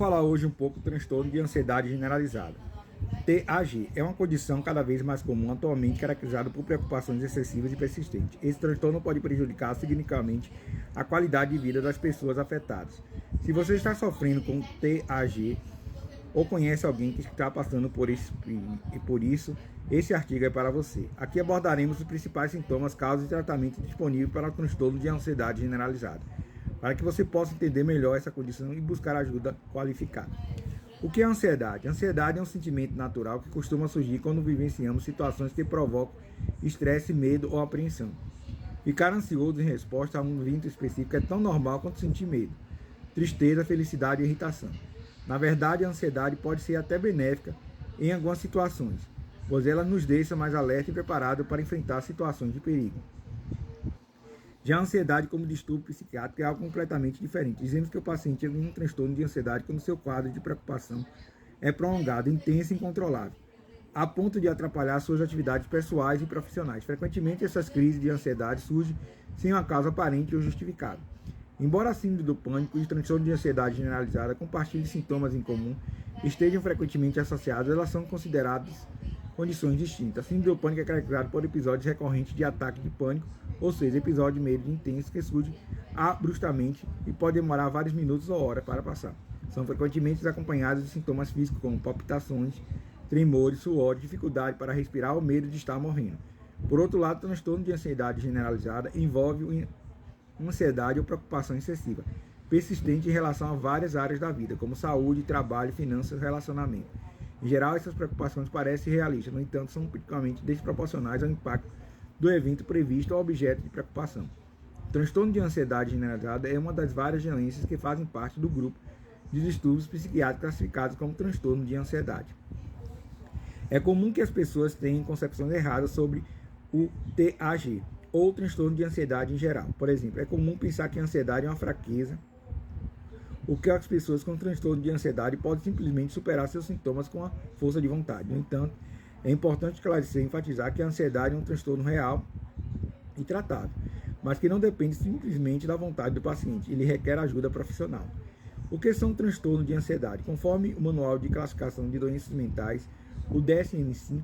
falar hoje um pouco do transtorno de ansiedade generalizada. TAG é uma condição cada vez mais comum atualmente caracterizada por preocupações excessivas e persistentes. Esse transtorno pode prejudicar significativamente a qualidade de vida das pessoas afetadas. Se você está sofrendo com TAG ou conhece alguém que está passando por isso, esse artigo é para você. Aqui abordaremos os principais sintomas, causas e tratamentos disponíveis para o transtorno de ansiedade generalizada, para que você possa entender melhor essa condição e buscar ajuda qualificada. O que é ansiedade? Ansiedade é um sentimento natural que costuma surgir quando vivenciamos situações que provocam estresse, medo ou apreensão. Ficar ansioso em resposta a um evento específico é tão normal quanto sentir medo, tristeza, felicidade e irritação. Na verdade, a ansiedade pode ser até benéfica em algumas situações, pois ela nos deixa mais alerta e preparado para enfrentar situações de perigo. Já a ansiedade como distúrbio psiquiátrico é algo completamente diferente. Dizemos que o paciente tem um transtorno de ansiedade quando seu quadro de preocupação é prolongado, intenso e incontrolável, a ponto de atrapalhar suas atividades pessoais e profissionais. Frequentemente, essas crises de ansiedade surgem sem uma causa aparente ou justificada. Embora a síndrome do pânico e o transtorno de ansiedade generalizada compartilhem sintomas em comum, estejam frequentemente associados, elas são consideradas condições distintas. A síndrome do pânico é caracterizada por episódios recorrentes de ataque de pânico, ou seja, episódio de medo intenso que surge abruptamente e pode demorar vários minutos ou horas para passar. São frequentemente acompanhados de sintomas físicos como palpitações, tremores, suor, dificuldade para respirar ou medo de estar morrendo. Por outro lado, o transtorno de ansiedade generalizada envolve ansiedade ou preocupação excessiva, persistente em relação a várias áreas da vida, como saúde, trabalho, finanças e relacionamento. Em geral, essas preocupações parecem realistas, no entanto, são tipicamente desproporcionais ao impacto do evento previsto ou objeto de preocupação. O transtorno de ansiedade generalizada é uma das várias doenças que fazem parte do grupo de distúrbios psiquiátricos classificados como transtorno de ansiedade. É comum que as pessoas tenham concepções erradas sobre o TAG, ou transtorno de ansiedade em geral. Por exemplo, é comum pensar que a ansiedade é uma fraqueza, ou que as pessoas com transtorno de ansiedade podem simplesmente superar seus sintomas com a força de vontade. No entanto, é importante esclarecer e enfatizar que a ansiedade é um transtorno real e tratável, mas que não depende simplesmente da vontade do paciente, ele requer ajuda profissional. O que são transtornos de ansiedade? Conforme o Manual de Classificação de Doenças Mentais, o DSM-5,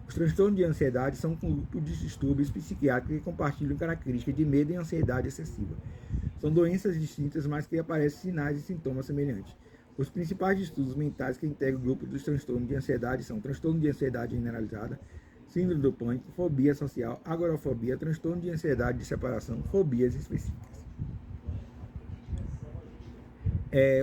os transtornos de ansiedade são um grupo de distúrbios psiquiátricos que compartilham características de medo e ansiedade excessiva. São doenças distintas, mas que aparecem sinais e sintomas semelhantes. Os principais distúrbios mentais que integram o grupo dos transtornos de ansiedade são transtorno de ansiedade generalizada, síndrome do pânico, fobia social, agorafobia, transtorno de ansiedade de separação, fobias específicas.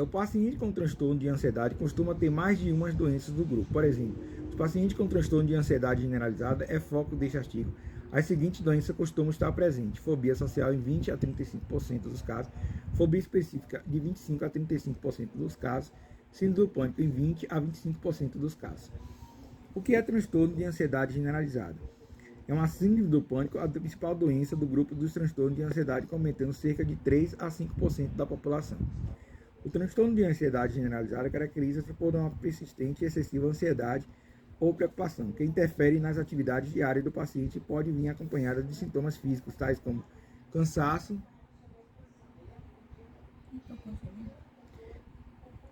O paciente com transtorno de ansiedade costuma ter mais de umas doenças do grupo. Por exemplo, os pacientes com transtorno de ansiedade generalizada é foco deste artigo. As seguintes doenças costumam estar presentes: fobia social em 20 a 35% dos casos, fobia específica de 25 a 35% dos casos, síndrome do pânico em 20 a 25% dos casos. O que é transtorno de ansiedade generalizada? É uma síndrome do pânico, a principal doença do grupo dos transtornos de ansiedade, cometendo cerca de 3 a 5% da população. O transtorno de ansiedade generalizada caracteriza-se por uma persistente e excessiva ansiedade ou preocupação, que interfere nas atividades diárias do paciente e pode vir acompanhada de sintomas físicos, tais como cansaço,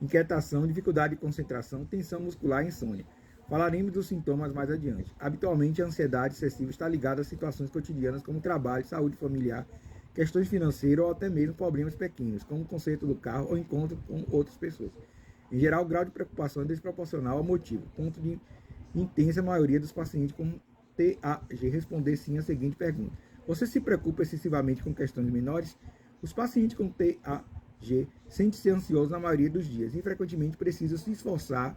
inquietação, dificuldade de concentração, tensão muscular e insônia. Falaremos dos sintomas mais adiante. Habitualmente, a ansiedade excessiva está ligada a situações cotidianas como trabalho, saúde familiar, questões financeiras ou até mesmo problemas pequenos, como o conserto do carro ou encontro com outras pessoas. Em geral, o grau de preocupação é desproporcional ao motivo, ponto de intensa maioria dos pacientes com TAG responder sim à seguinte pergunta: você se preocupa excessivamente com questões menores? Os pacientes com TAG sentem-se ansiosos na maioria dos dias e frequentemente precisam se esforçar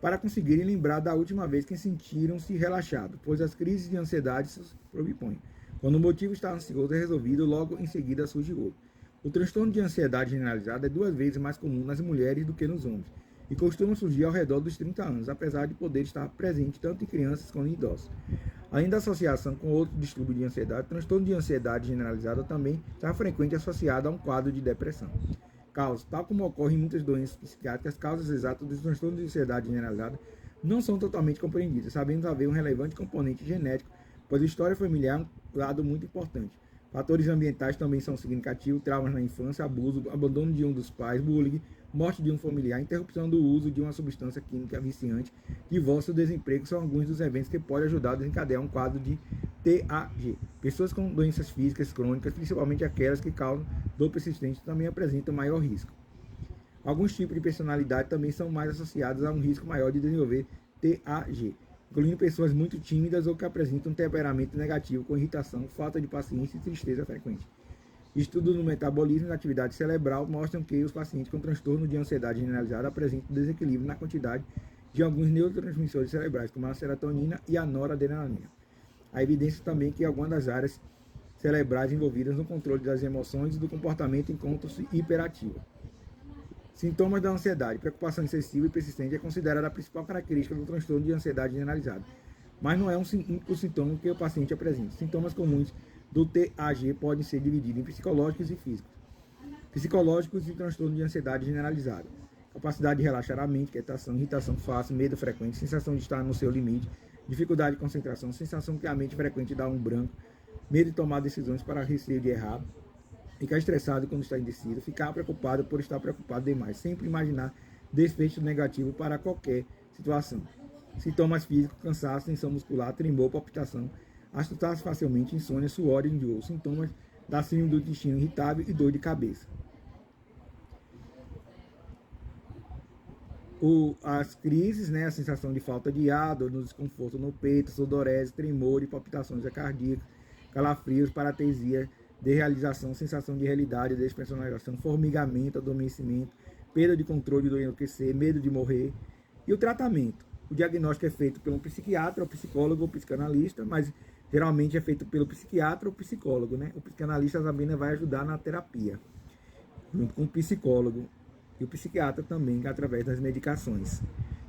para conseguirem lembrar da última vez que sentiram-se relaxados, pois as crises de ansiedade se sobrepõem. Quando o motivo está ansioso é resolvido, logo em seguida surge outro. O transtorno de ansiedade generalizada é 2 vezes mais comum nas mulheres do que nos homens e costuma surgir ao redor dos 30 anos, apesar de poder estar presente tanto em crianças quanto em idosos. Além da associação com outros distúrbios de ansiedade, o transtorno de ansiedade generalizada também está frequente associado a um quadro de depressão. Causas: tal como ocorre em muitas doenças psiquiátricas, as causas exatas dos transtornos de ansiedade generalizada não são totalmente compreendidas. Sabemos haver um relevante componente genético, pois a história familiar é um lado muito importante. Fatores ambientais também são significativos: traumas na infância, abuso, abandono de um dos pais, bullying, morte de um familiar, interrupção do uso de uma substância química viciante, divórcio, desemprego são alguns dos eventos que podem ajudar a desencadear um quadro de TAG. Pessoas com doenças físicas crônicas, principalmente aquelas que causam dor persistente, também apresentam maior risco. Alguns tipos de personalidade também são mais associados a um risco maior de desenvolver TAG, incluindo pessoas muito tímidas ou que apresentam um temperamento negativo com irritação, falta de paciência e tristeza frequente. Estudos no metabolismo e na atividade cerebral mostram que os pacientes com transtorno de ansiedade generalizada apresentam desequilíbrio na quantidade de alguns neurotransmissores cerebrais, como a serotonina e a noradrenalina. Há evidência também que algumas das áreas cerebrais envolvidas no controle das emoções e do comportamento encontram-se hiperativas. Sintomas da ansiedade. Preocupação excessiva e persistente é considerada a principal característica do transtorno de ansiedade generalizada, mas não é um único sintoma que o paciente apresenta. Sintomas comuns do TAG podem ser divididos em psicológicos e físicos. Psicológicos e transtorno de ansiedade generalizada. Capacidade de relaxar a mente, quietação, irritação fácil, medo frequente, sensação de estar no seu limite, dificuldade de concentração, sensação que a mente frequente dá um branco, medo de tomar decisões para receio de errar, ficar estressado quando está indeciso, ficar preocupado por estar preocupado demais, sempre imaginar desfecho negativo para qualquer situação. Sintomas físicos: cansaço, tensão muscular, tremor, palpitação, assustar-se facilmente, insônia, suor e enjoo. Sintomas da síndrome do intestino irritável e dor de cabeça. As crises, a sensação de falta de ar, dor no desconforto no peito, sudorese, tremor e palpitações cardíacas, calafrios, parestesia, desrealização, sensação de realidade, despersonalização, formigamento, adormecimento, perda de controle do enlouquecer, medo de morrer. E o tratamento. O diagnóstico é feito pelo psiquiatra, ou psicólogo, ou psicanalista, mas geralmente é feito pelo psiquiatra ou psicólogo, O psicanalista também vai ajudar na terapia, junto com o psicólogo. E o psiquiatra também, através das medicações.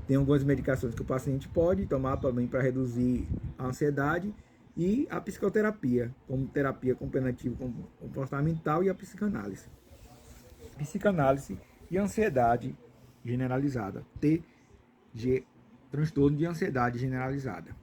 Tem algumas medicações que o paciente pode tomar também para reduzir a ansiedade, e a psicoterapia, como terapia complementiva comportamental, e a psicanálise. Psicanálise e ansiedade generalizada. TG, transtorno de ansiedade generalizada.